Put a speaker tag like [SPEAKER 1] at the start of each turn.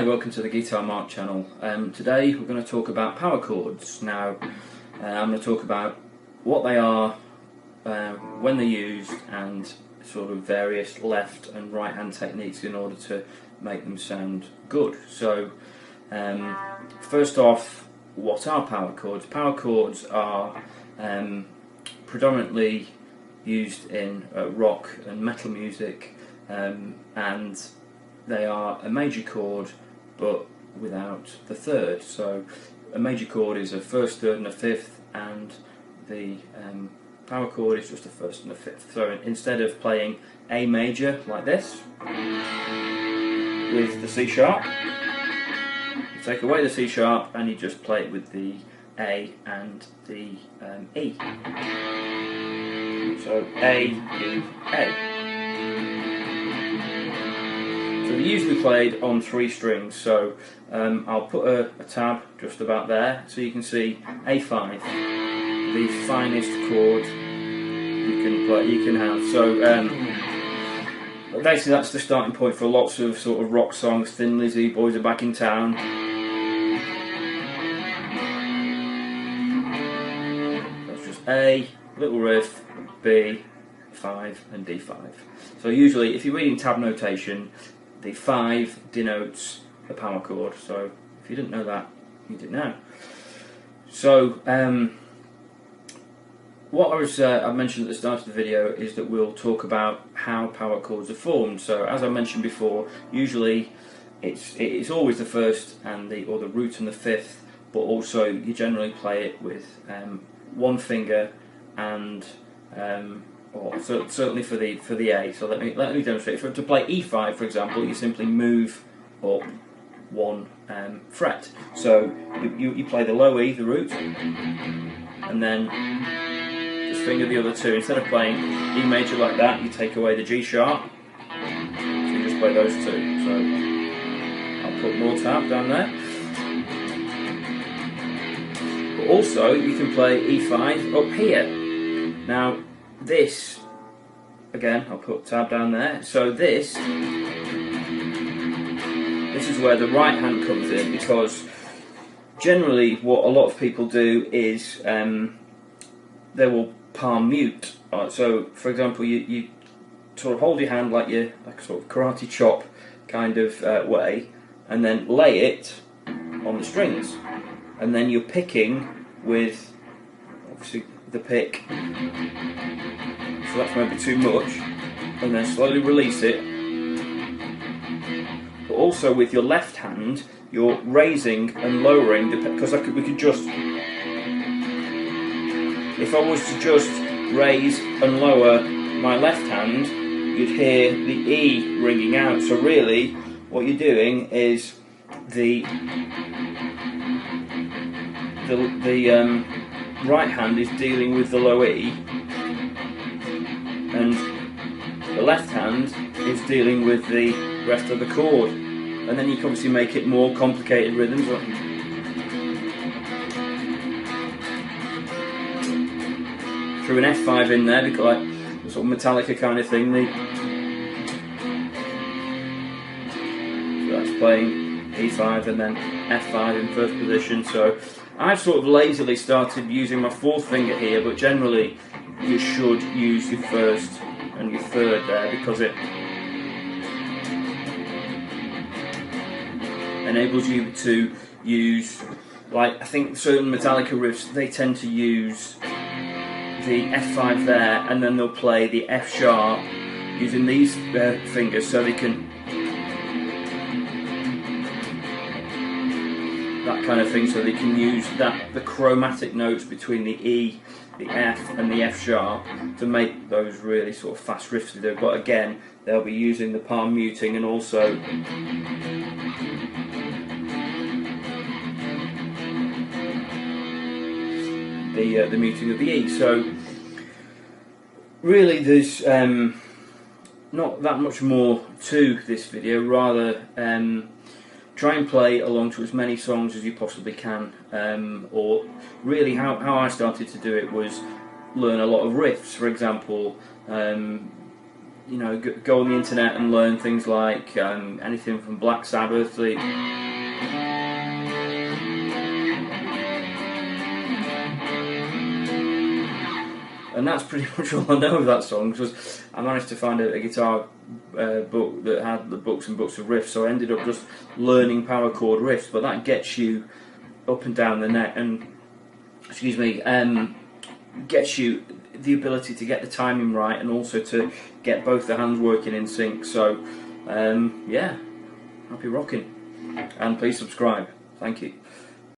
[SPEAKER 1] Hi, welcome to the Geetar Mark channel. Today we're going to talk about power chords. Now I'm going to talk about what they are, when they're used, and sort of various left and right hand techniques in order to make them sound good. So first off, what are power chords? Power chords are predominantly used in rock and metal music, and they are a major chord but without the third. So a major chord is a first, third and a fifth, and the power chord is just a first and a fifth. So instead of playing A major like this with the C sharp, you take away the C sharp and you just play it with the A and the E. So A, E, A. So they're usually played on 3 strings, so I'll put a tab just about there so you can see A5, the finest chord you can have. So basically that's the starting point for lots of sort of rock songs. Thin Lizzy, Boys Are Back in Town. That's just A, little riff, B, 5 and D5. So usually if you're reading tab notation, the 5 denotes a power chord, so if you didn't know that, you didn't know. So what I mentioned at the start of the video is that we'll talk about how power chords are formed. So as I mentioned before, usually it's always the first and the root and the fifth, but also you generally play it with one finger and or certainly for the A. So let me demonstrate. To play E5, for example, you simply move up 1 fret. So you play the low E, the root, and then just finger the other 2. Instead of playing E major like that, you take away the G sharp. So you just play those 2. So I'll put more tab down there. But also you can play E5 up here. Now this, again, I'll put tab down there. So this is where the right hand comes in, because generally what a lot of people do is they will palm mute. So for example, you sort of hold your hand like sort of karate chop kind of way, and then lay it on the strings, and then you're picking with obviously the pick, so that's maybe too much, and then slowly release it. But also with your left hand you're raising and lowering, because we could just, if I was to just raise and lower my left hand, you'd hear the E ringing out. So really what you're doing is the right hand is dealing with the low E, and the left hand is dealing with the rest of the chord. And then you can obviously make it more complicated rhythms. Threw an F5 in there, because like sort of Metallica kind of thing. So that's playing E5 and then F5 in first position. So I've sort of lazily started using my 4th finger here, but generally you should use your first and your third there, because it enables you to use, like I think certain Metallica riffs, they tend to use the F5 there, and then they'll play the F sharp using these fingers, so they can, that kind of thing, so they can use the chromatic notes between the E, the F and the F sharp to make those really sort of fast riffs to do. But again, they'll be using the palm muting and also the muting of the E. So really there's not that much more to this video. Rather try and play along to as many songs as you possibly can, or really how I started to do it was learn a lot of riffs. For example, you know, go on the internet and learn things like anything from Black Sabbath. And that's pretty much all I know of that song, because I managed to find a guitar book that had the books and books of riffs, so I ended up just learning power chord riffs. But that gets you up and down the neck, and excuse me, gets you the ability to get the timing right, and also to get both the hands working in sync. So yeah, happy rocking, and please subscribe. Thank you.